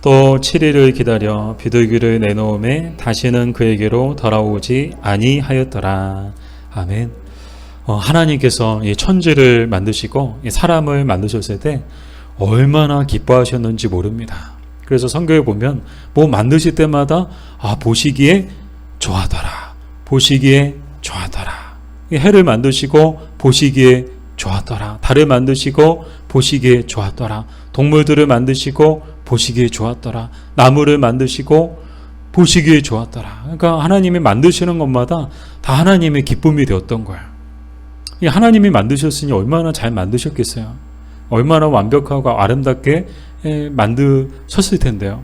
또 7일을 기다려 비둘기를 내놓음에 다시는 그에게로 돌아오지 아니하였더라. 아멘. 하나님께서 이 천지를 만드시고 이 사람을 만드셨을 때 얼마나 기뻐하셨는지 모릅니다. 그래서 성경에 보면 뭐 만드실 때마다 보시기에 좋아하더라. 보시기에 좋아하더라. 해를 만드시고 보시기에 좋았더라. 달을 만드시고 보시기에 좋았더라. 동물들을 만드시고 보시기에 좋았더라. 나무를 만드시고 보시기에 좋았더라. 그러니까 하나님이 만드시는 것마다 다 하나님의 기쁨이 되었던 거예요. 이 하나님이 만드셨으니 얼마나 잘 만드셨겠어요. 얼마나 완벽하고 아름답게 만드셨을 텐데요.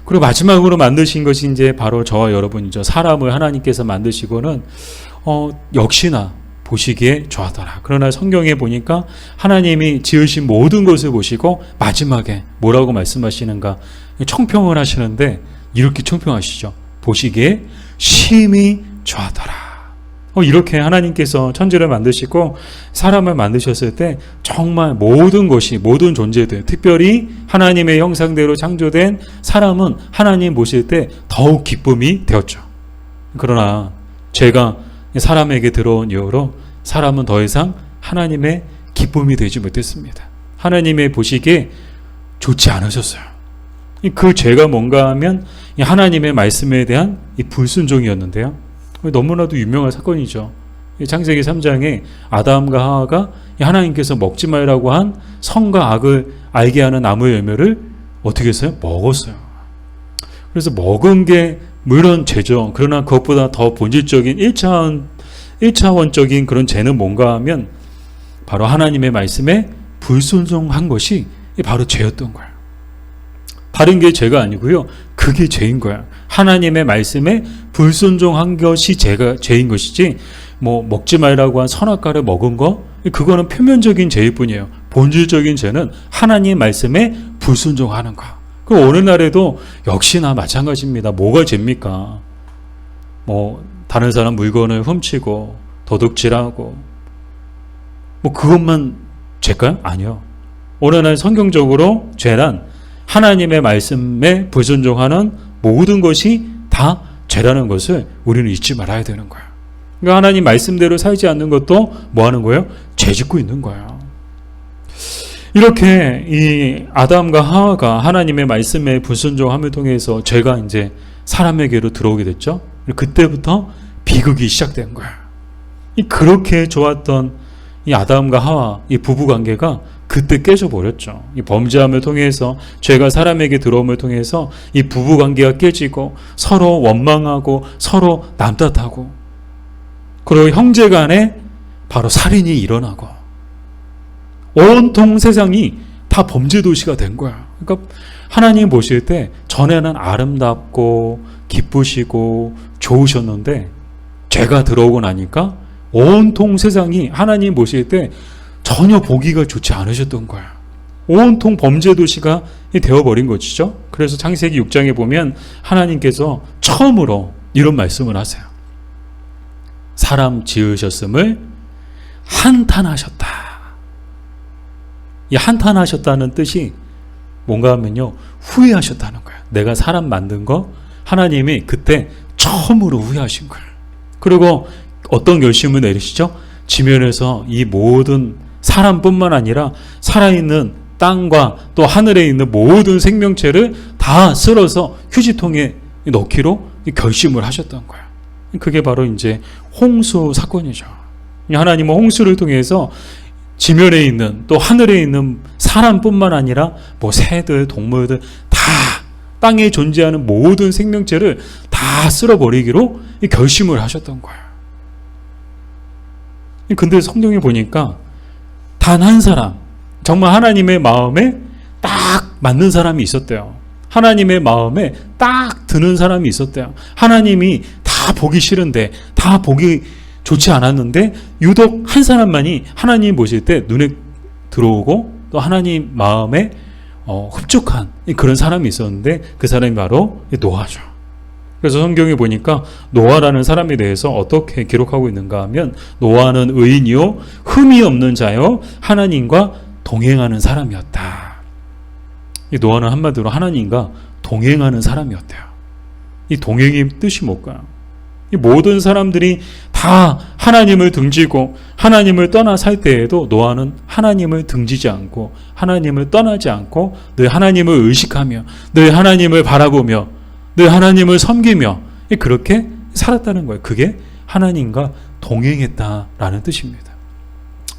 그리고 마지막으로 만드신 것이 이제 바로 저와 여러분이죠. 사람을 하나님께서 만드시고는 역시나 보시기에 좋았더라. 그러나 성경에 보니까 하나님이 지으신 모든 것을 보시고 마지막에 뭐라고 말씀하시는가? 청평을 하시는데 이렇게 청평하시죠. 보시기에 심히 좋았더라. 이렇게 하나님께서 천지를 만드시고 사람을 만드셨을 때 정말 모든 것이, 모든 존재들, 특별히 하나님의 형상대로 창조된 사람은 하나님 보실 때 더욱 기쁨이 되었죠. 그러나 죄가 사람에게 들어온 이후로 사람은 더 이상 하나님의 기쁨이 되지 못했습니다. 하나님의 보시기에 좋지 않으셨어요. 그 죄가 뭔가 하면 하나님의 말씀에 대한 이 불순종이었는데요. 너무나도 유명한 사건이죠. 창세기 3장에 아담과 하와가 하나님께서 먹지 말라고 한 선과 악을 알게 하는 나무의 열매를 어떻게 했어요? 먹었어요. 그래서 먹은 게 물론 죄죠. 그러나 그것보다 더 본질적인 1차원적인 그런 죄는 뭔가 하면 바로 하나님의 말씀에 불순종한 것이 바로 죄였던 거예요. 다른 게 죄가 아니고요. 그게 죄인 거야. 하나님의 말씀에 불순종한 것이 죄인 것이지 뭐 먹지 말라고 한 선악과를 먹은 거 그거는 표면적인 죄일 뿐이에요. 본질적인 죄는 하나님의 말씀에 불순종하는 거. 그 오늘날에도 역시나 마찬가지입니다. 뭐가 죄입니까? 뭐 다른 사람 물건을 훔치고 도둑질하고 뭐 그것만 죄일까요? 아니요. 오늘날 성경적으로 죄란 하나님의 말씀에 불순종하는 모든 것이 다 죄라는 것을 우리는 잊지 말아야 되는 거예요. 그러니까 하나님 말씀대로 살지 않는 것도 뭐 하는 거예요? 죄 짓고 있는 거예요. 이렇게 이 아담과 하와가 하나님의 말씀에 불순종함을 통해서 죄가 이제 사람에게로 들어오게 됐죠. 그때부터 비극이 시작된 거예요. 그렇게 좋았던 이 아담과 하와 이 부부 관계가 그때 깨져버렸죠. 이 범죄함을 통해서 죄가 사람에게 들어옴을 통해서 이 부부 관계가 깨지고 서로 원망하고 서로 남탓하고 그리고 형제 간에 바로 살인이 일어나고 온통 세상이 다 범죄 도시가 된 거야. 그러니까 하나님 보실 때 전에는 아름답고 기쁘시고 좋으셨는데 죄가 들어오고 나니까 온통 세상이 하나님 보실 때 전혀 보기가 좋지 않으셨던 거야. 온통 범죄 도시가 되어버린 것이죠. 그래서 창세기 6장에 보면 하나님께서 처음으로 이런 말씀을 하세요. 사람 지으셨음을 한탄하셨다. 이 한탄하셨다는 뜻이 뭔가 하면요, 후회하셨다는 거야. 내가 사람 만든 거 하나님이 그때 처음으로 후회하신 거야. 그리고 어떤 결심을 내리시죠? 지면에서 이 모든 사람뿐만 아니라 살아있는 땅과 또 하늘에 있는 모든 생명체를 다 쓸어서 휴지통에 넣기로 결심을 하셨던 거야. 그게 바로 이제 홍수 사건이죠. 하나님은 홍수를 통해서 지면에 있는 또 하늘에 있는 사람뿐만 아니라 뭐 새들, 동물들 다 땅에 존재하는 모든 생명체를 다 쓸어버리기로 결심을 하셨던 거예요. 근데 성경에 보니까 단 한 사람, 정말 하나님의 마음에 딱 맞는 사람이 있었대요. 하나님의 마음에 딱 드는 사람이 있었대요. 하나님이 다 보기 싫은데, 다 보기 좋지 않았는데 유독 한 사람만이 하나님 보실 때 눈에 들어오고 또 하나님 마음에 흡족한 그런 사람이 있었는데 그 사람이 바로 노아죠. 그래서 성경에 보니까 노아라는 사람에 대해서 어떻게 기록하고 있는가 하면 노아는 의인이요 흠이 없는 자요 하나님과 동행하는 사람이었다. 이 노아는 한마디로 하나님과 동행하는 사람이었대요. 이 동행의 뜻이 뭘까요? 이 모든 사람들이 다 하나님을 등지고 하나님을 떠나 살 때에도 노아는 하나님을 등지지 않고 하나님을 떠나지 않고 늘 하나님을 의식하며 늘 하나님을 바라보며 늘 하나님을 섬기며 그렇게 살았다는 거예요. 그게 하나님과 동행했다라는 뜻입니다.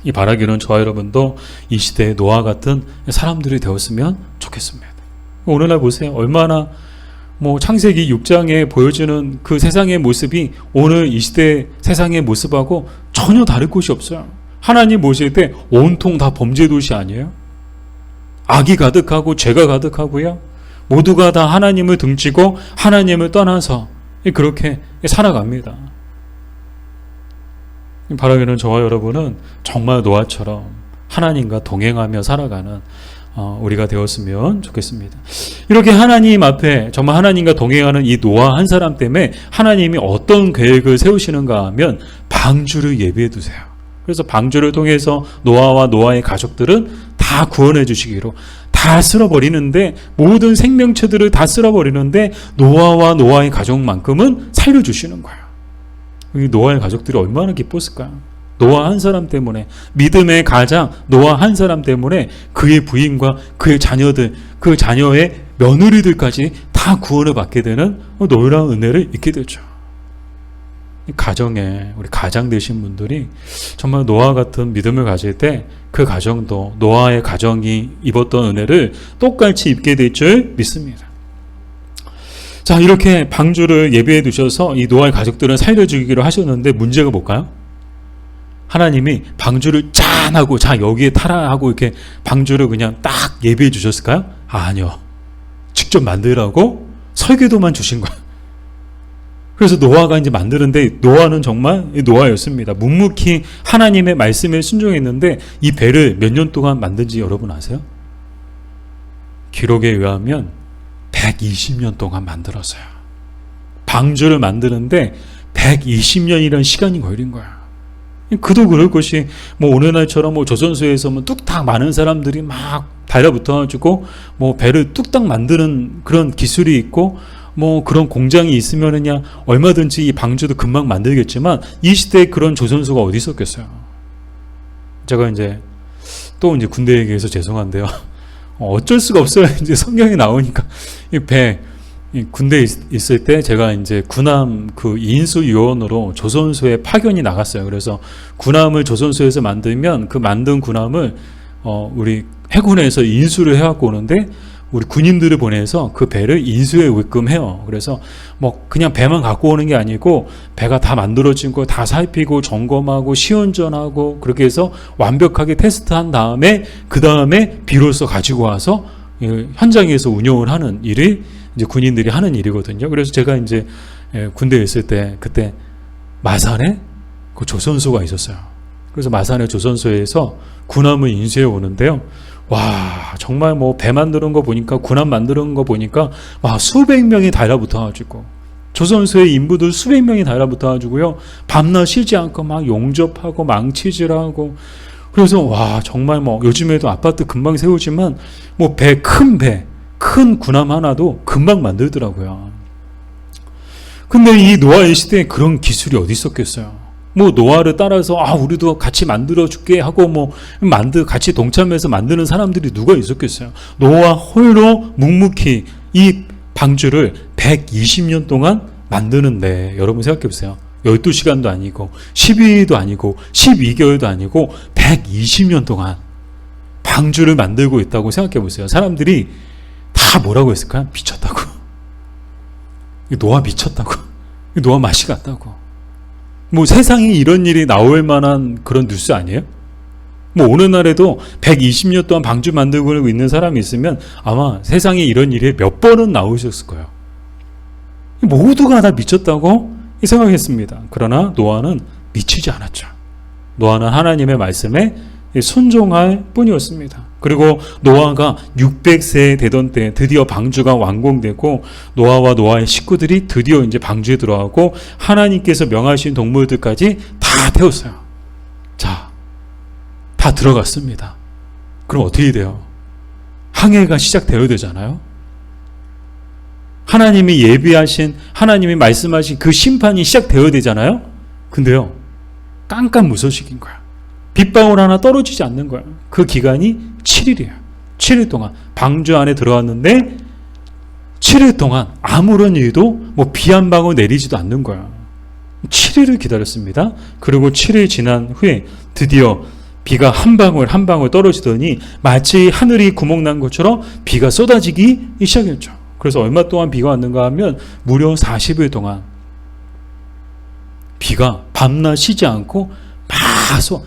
이 바라기는 저와 여러분도 이 시대의 노아 같은 사람들이 되었으면 좋겠습니다. 오늘날 보세요. 얼마나 창세기 6장에 보여주는 그 세상의 모습이 오늘 이 시대 세상의 모습하고 전혀 다를 곳이 없어요. 하나님 보실 때 온통 다 범죄 도시 아니에요? 악이 가득하고 죄가 가득하고요. 모두가 다 하나님을 등지고 하나님을 떠나서 그렇게 살아갑니다. 바라기는 저와 여러분은 정말 노아처럼 하나님과 동행하며 살아가는 우리가 되었으면 좋겠습니다. 이렇게 하나님 앞에 정말 하나님과 동행하는 이 노아 한 사람 때문에 하나님이 어떤 계획을 세우시는가 하면 방주를 예비해 두세요. 그래서 방주를 통해서 노아와 노아의 가족들은 다 구원해 주시기로, 다 쓸어버리는데, 모든 생명체들을 다 쓸어버리는데 노아와 노아의 가족만큼은 살려주시는 거예요. 이 노아의 가족들이 얼마나 기뻤을까요? 노아 한 사람 때문에, 믿음의 가장 노아 한 사람 때문에 그의 부인과 그의 자녀들, 그 자녀의 며느리들까지 다 구원을 받게 되는 놀라운 은혜를 입게 되죠. 가정에, 우리 가장 되신 분들이 정말 노아 같은 믿음을 가질 때 그 가정도 노아의 가정이 입었던 은혜를 똑같이 입게 될 줄 믿습니다. 자, 이렇게 방주를 예비해 두셔서 이 노아의 가족들은 살려주기로 하셨는데 문제가 뭘까요? 하나님이 방주를 짠 하고 자 여기에 타라 하고 이렇게 방주를 그냥 딱 예비해 주셨을까요? 아니요. 직접 만들라고 설계도만 주신 거예요. 그래서 노아가 이제 만드는데 노아는 정말 노아였습니다. 묵묵히 하나님의 말씀에 순종했는데 이 배를 몇 년 동안 만든지 여러분 아세요? 기록에 의하면 120년 동안 만들었어요. 방주를 만드는데 120년이라는 시간이 걸린 거야. 그도 그럴 것이 오늘날처럼 조선소에서 뚝딱 많은 사람들이 막 달라붙어가지고 배를 뚝딱 만드는 그런 기술이 있고 그런 공장이 있으면은야 얼마든지 이 방주도 금방 만들겠지만 이 시대에 그런 조선소가 어디 있었겠어요. 제가 이제 또 이제 군대 얘기해서 죄송한데요. 어쩔 수가 없어요. 이제 성경이 나오니까 군대에 있을 때 제가 이제 군함 그 인수 요원으로 조선소에 파견이 나갔어요. 그래서 군함을 조선소에서 만들면 그 만든 군함을 우리 해군에서 인수를 해갖고 오는데 우리 군인들을 보내서 그 배를 인수해 오게끔 해요. 그래서 그냥 배만 갖고 오는 게 아니고 배가 다 만들어진 거 다 살피고 점검하고 시운전하고 그렇게 해서 완벽하게 테스트한 다음에 그 다음에 비로소 가지고 와서 현장에서 운용을 하는 일이 이제 군인들이 하는 일이거든요. 그래서 제가 이제 군대에 있을 때 그때 마산에 그 조선소가 있었어요. 그래서 마산의 조선소에서 군함을 인수해 오는데요. 와, 정말 배 만드는 거 보니까, 군함 만드는 거 보니까, 수백 명이 달라붙어가지고, 조선소의 인부들 수백 명이 달라붙어가지고요, 밤낮 쉬지 않고 막 용접하고 망치질하고, 그래서 와, 정말 요즘에도 아파트 금방 세우지만, 큰 군함 하나도 금방 만들더라고요. 근데 이 노아의 시대에 그런 기술이 어디 있었겠어요? 노아를 따라서 우리도 같이 만들어 줄게 하고 같이 동참해서 만드는 사람들이 누가 있었겠어요? 노아 홀로 묵묵히 이 방주를 120년 동안 만드는데 여러분 생각해 보세요. 12시간도 아니고 12일도 아니고 12개월도 아니고 120년 동안 방주를 만들고 있다고 생각해 보세요. 사람들이 다 뭐라고 했을까요? 미쳤다고. 노아 미쳤다고. 노아 맛이 갔다고. 세상에 이런 일이 나올 만한 그런 뉴스 아니에요? 오늘날에도 120년 동안 방주 만들고 있는 사람이 있으면 아마 세상에 이런 일이 몇 번은 나오셨을 거예요. 모두가 다 미쳤다고 생각했습니다. 그러나 노아는 미치지 않았죠. 노아는 하나님의 말씀에 순종할 뿐이었습니다. 그리고 노아가 600세 되던 때 드디어 방주가 완공되고 노아와 노아의 식구들이 드디어 이제 방주에 들어가고 하나님께서 명하신 동물들까지 다 태웠어요. 자, 다 들어갔습니다. 그럼 어떻게 돼요? 항해가 시작되어야 되잖아요. 하나님이 예비하신, 하나님이 말씀하신 그 심판이 시작되어야 되잖아요. 근데요, 깜깜 무소식인 거야. 빗방울 하나 떨어지지 않는 거야. 그 기간이 7일이에요. 7일 동안 방주 안에 들어왔는데 7일 동안 아무런 일도 뭐 비 한 방울 내리지도 않는 거야. 7일을 기다렸습니다. 그리고 7일 지난 후에 드디어 비가 한 방울 한 방울 떨어지더니 마치 하늘이 구멍 난 것처럼 비가 쏟아지기 시작했죠. 그래서 얼마 동안 비가 왔는가 하면 무려 40일 동안 비가 밤낮 쉬지 않고 막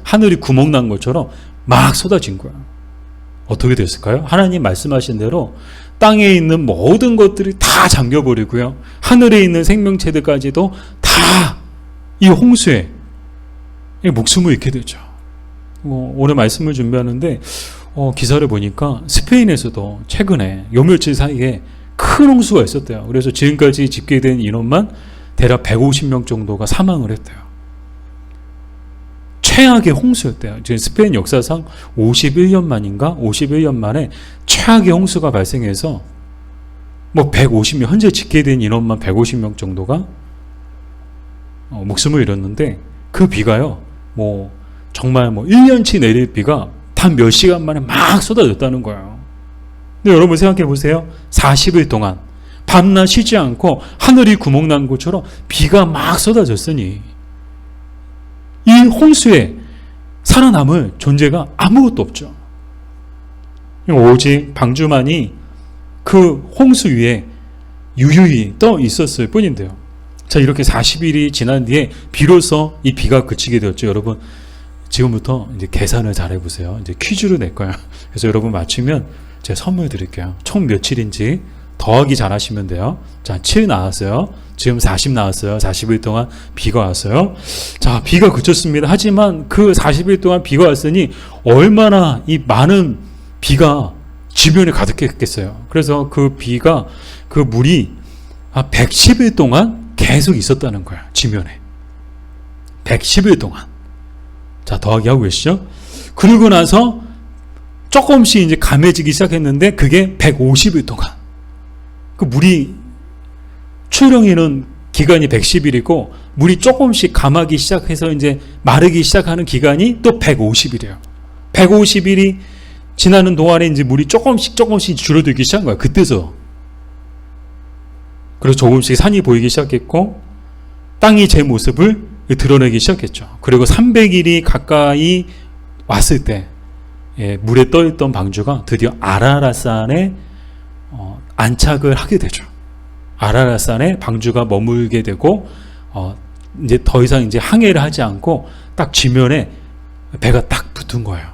하늘이 구멍 난 것처럼 막 쏟아진 거야. 어떻게 됐을까요? 하나님 말씀하신 대로 땅에 있는 모든 것들이 다 잠겨버리고요. 하늘에 있는 생명체들까지도 다 이 홍수에 목숨을 잃게 되죠. 오늘 말씀을 준비하는데 기사를 보니까 스페인에서도 최근에 요 며칠 사이에 큰 홍수가 있었대요. 그래서 지금까지 집계된 인원만 대략 150명 정도가 사망을 했대요. 최악의 홍수였대요. 지금 스페인 역사상 51년 만인가? 51년 만에 최악의 홍수가 발생해서 150명, 현재 집계된 인원만 150명 정도가 목숨을 잃었는데 그 비가요, 정말 1년치 내릴 비가 단 몇 시간 만에 막 쏟아졌다는 거예요. 근데 여러분 생각해 보세요. 40일 동안 밤낮 쉬지 않고 하늘이 구멍 난 것처럼 비가 막 쏟아졌으니 이 홍수에 살아남을 존재가 아무것도 없죠. 오직 방주만이 그 홍수 위에 유유히 떠 있었을 뿐인데요. 자, 이렇게 40일이 지난 뒤에 비로소 이 비가 그치게 되었죠. 여러분, 지금부터 이제 계산을 잘 해보세요. 이제 퀴즈를 낼 거예요. 그래서 여러분 맞추면 제가 선물 드릴게요. 총 며칠인지 더하기 잘 하시면 돼요. 자, 7 나왔어요. 지금 40 나왔어요. 40일 동안 비가 왔어요. 자, 비가 그쳤습니다. 하지만 그 40일 동안 비가 왔으니 얼마나 이 많은 비가 지면에 가득했겠어요. 그래서 그 비가, 그 물이 110일 동안 계속 있었다는 거야. 지면에. 110일 동안. 자, 더하기 하고 계시죠? 그리고 나서 조금씩 이제 감해지기 시작했는데 그게 150일 동안. 그 물이 출렁이는 기간이 110일이고 물이 조금씩 감하기 시작해서 이제 마르기 시작하는 기간이 또 150일이에요. 150일이 지나는 동안에 이제 물이 조금씩 줄어들기 시작한 거야. 그때서. 그래서 조금씩 산이 보이기 시작했고 땅이 제 모습을 드러내기 시작했죠. 그리고 300일이 가까이 왔을 때 물에 떠있던 방주가 드디어 아라랏산에 안착을 하게 되죠. 아라랏산에 방주가 머물게 되고 이제 더 이상 이제 항해를 하지 않고 딱 지면에 배가 딱 붙은 거예요.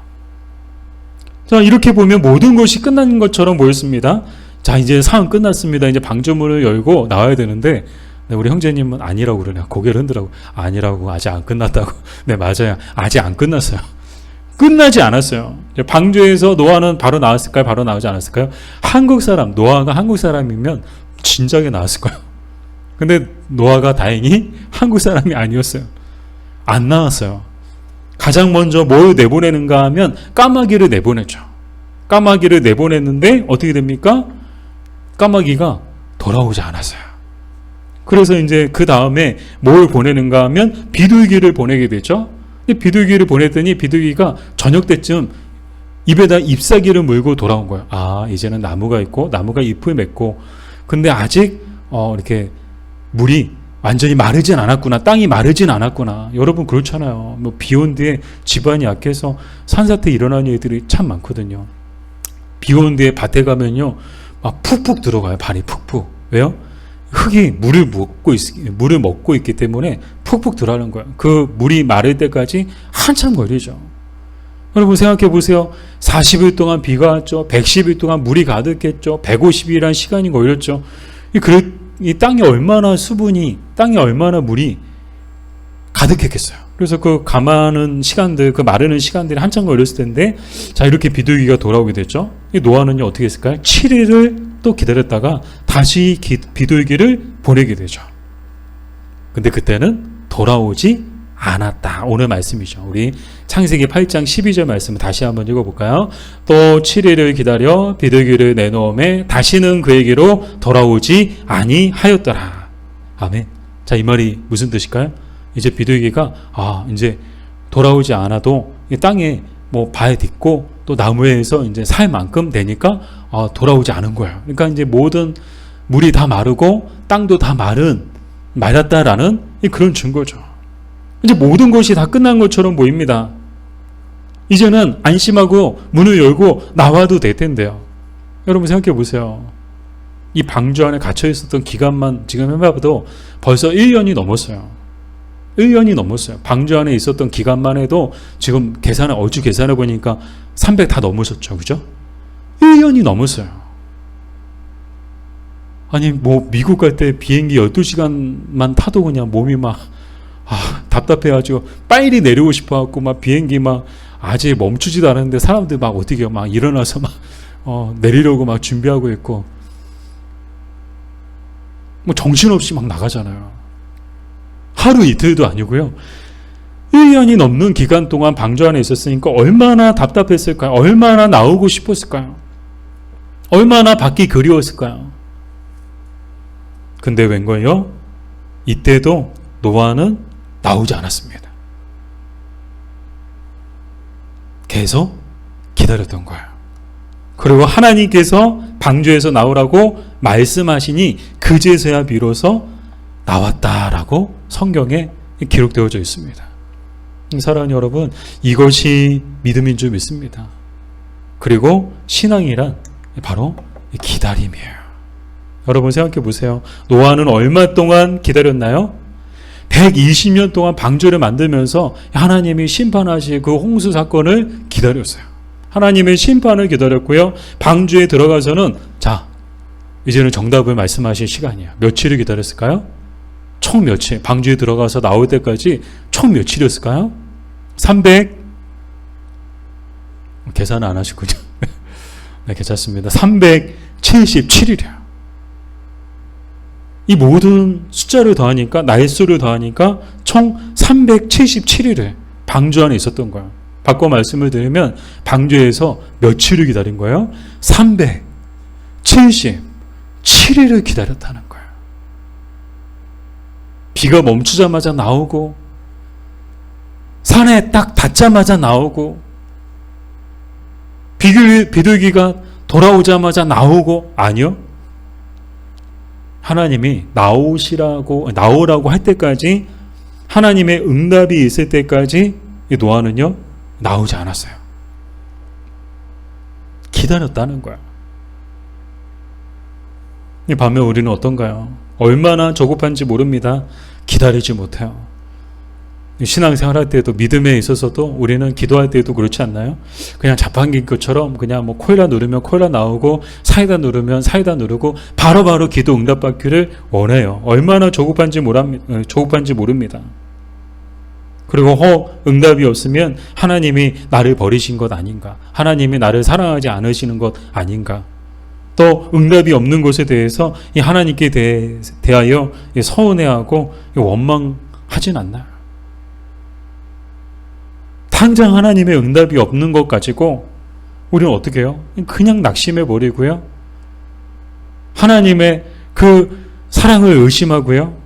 자, 이렇게 보면 모든 것이 끝난 것처럼 보였습니다. 자, 이제 상황 끝났습니다. 이제 방주문을 열고 나와야 되는데 우리 형제님은 아니라고 그러네요. 고개를 흔들라고. 아니라고, 아직 안 끝났다고. 네, 맞아요. 아직 안 끝났어요. 끝나지 않았어요. 방주에서 노아는 바로 나왔을까요? 바로 나오지 않았을까요? 한국 사람, 노아가 한국 사람이면 진작에 나왔을 거예요. 근데 노아가 다행히 한국 사람이 아니었어요. 안 나왔어요. 가장 먼저 뭘 내보내는가 하면 까마귀를 내보냈죠. 까마귀를 내보냈는데 어떻게 됩니까? 까마귀가 돌아오지 않았어요. 그래서 이제 그 다음에 뭘 보내는가 하면 비둘기를 보내게 되죠. 비둘기를 보냈더니 비둘기가 저녁 때쯤 입에다 잎사귀를 물고 돌아온 거예요. 아, 이제는 나무가 있고 나무가 잎을 맺고 근데 아직 이렇게 물이 완전히 마르진 않았구나. 땅이 마르진 않았구나. 여러분 그렇잖아요. 비 온 뒤에 집안이 약해서 산사태 일어나는 일들이 참 많거든요. 비 온 뒤에 밭에 가면요. 막 푹푹 들어가요. 발이 푹푹. 왜요? 흙이 물을 먹고 있기 때문에 푹푹 들어가는 거예요. 그 물이 마를 때까지 한참 걸리죠. 여러분 생각해 보세요. 40일 동안 비가 왔죠. 110일 동안 물이 가득했죠. 150일이라는 시간이 걸렸죠. 이 땅에 얼마나 수분이, 땅에 얼마나 물이 가득했겠어요. 그래서 그 감하는 시간들, 그 마르는 시간들이 한참 걸렸을 텐데, 자, 이렇게 비둘기가 돌아오게 됐죠. 이 노아는요, 어떻게 했을까요? 7일을 또 기다렸다가 다시 비둘기를 보내게 되죠. 근데 그때는 돌아오지 않았다. 오늘 말씀이죠. 우리 창세기 8장 12절 말씀을 다시 한번 읽어볼까요? 또 7일을 기다려 비둘기를 내놓음에 다시는 그에게로 돌아오지 아니하였더라. 아멘. 자, 이 말이 무슨 뜻일까요? 이제 비둘기가 이제 돌아오지 않아도 이 땅에 뭐 발 딛고 또 나무에서 이제 살 만큼 되니까 돌아오지 않은 거예요. 그러니까 이제 모든 물이 다 마르고 땅도 다 말았다라는 그런 증거죠. 이제 모든 것이 다 끝난 것처럼 보입니다. 이제는 안심하고 문을 열고 나와도 될 텐데요. 여러분 생각해 보세요. 이 방주 안에 갇혀 있었던 기간만 지금 해봐도 벌써 1년이 넘었어요. 1년이 넘었어요. 방주 안에 있었던 기간만 해도 지금 얼추 계산해 보니까 300 다 넘으셨죠. 그죠? 1년이 넘었어요. 아니 뭐 미국 갈 때 비행기 12시간만 타도 그냥 몸이 막 답답해가지고 빨리 내리고 싶어갖고 막 비행기 막 아직 멈추지도 않았는데 사람들 막 어떻게 막 일어나서 막 내리려고 막 준비하고 있고 뭐 정신없이 막 나가잖아요. 하루 이틀도 아니고요. 1년이 넘는 기간 동안 방주 안에 있었으니까 얼마나 답답했을까요? 얼마나 나오고 싶었을까요? 얼마나 받기 그리웠을까요? 근데 웬걸요? 이때도 노아는 나오지 않았습니다. 계속 기다렸던 거예요. 그리고 하나님께서 방주에서 나오라고 말씀하시니 그제서야 비로소 나왔다라고 성경에 기록되어져 있습니다. 사랑하는 여러분, 이것이 믿음인 줄 믿습니다. 그리고 신앙이란 바로 기다림이에요. 여러분 생각해 보세요. 노아는 얼마 동안 기다렸나요? 120년 동안 방주를 만들면서 하나님이 심판하실 그 홍수 사건을 기다렸어요. 하나님의 심판을 기다렸고요. 방주에 들어가서는 자, 이제는 정답을 말씀하실 시간이야. 며칠을 기다렸을까요? 총 며칠. 방주에 들어가서 나올 때까지 총 며칠이었을까요? 300 계산 안 하시군요. 네, 괜찮습니다. 377일이에요. 이 모든 숫자를 더하니까 날수를 더하니까 총 377일을 방주 안에 있었던 거예요. 바꿔 말씀을 드리면 방주에서 며칠을 기다린 거예요? 377일을 기다렸다는 거예요. 비가 멈추자마자 나오고 산에 딱 닿자마자 나오고 비둘기가 돌아오자마자 나오고 아니요. 하나님이 나오라고 할 때까지 하나님의 응답이 있을 때까지 노아는요 나오지 않았어요. 기다렸다는 거예요. 이 밤에 우리는 어떤가요? 얼마나 조급한지 모릅니다. 기다리지 못해요. 신앙생활 할 때도 믿음에 있어서도 우리는 기도할 때도 그렇지 않나요? 그냥 자판기 것처럼 그냥 뭐 코일라 누르면 코일라 나오고 사이다 누르면 사이다 누르고 바로바로 기도 응답받기를 원해요. 얼마나 조급한지 모릅니다. 그리고 응답이 없으면 하나님이 나를 버리신 것 아닌가? 하나님이 나를 사랑하지 않으시는 것 아닌가? 또 응답이 없는 것에 대해서 이 하나님께 대하여 서운해하고 원망하진 않나요? 당장 하나님의 응답이 없는 것 가지고 우리는 어떻게 해요? 그냥 낙심해 버리고요. 하나님의 그 사랑을 의심하고요.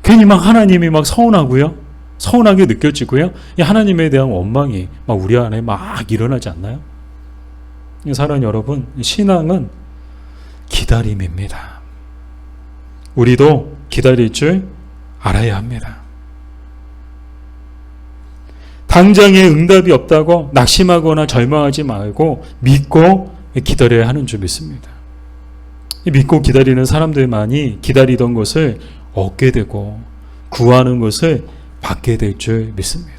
괜히 막 하나님이 막 서운하게 느껴지고요. 이 하나님에 대한 원망이 막 우리 안에 막 일어나지 않나요? 사랑하는 여러분, 신앙은 기다림입니다. 우리도 기다릴 줄 알아야 합니다. 당장에 응답이 없다고 낙심하거나 절망하지 말고 믿고 기다려야 하는 줄 믿습니다. 믿고 기다리는 사람들만이 기다리던 것을 얻게 되고 구하는 것을 받게 될 줄 믿습니다.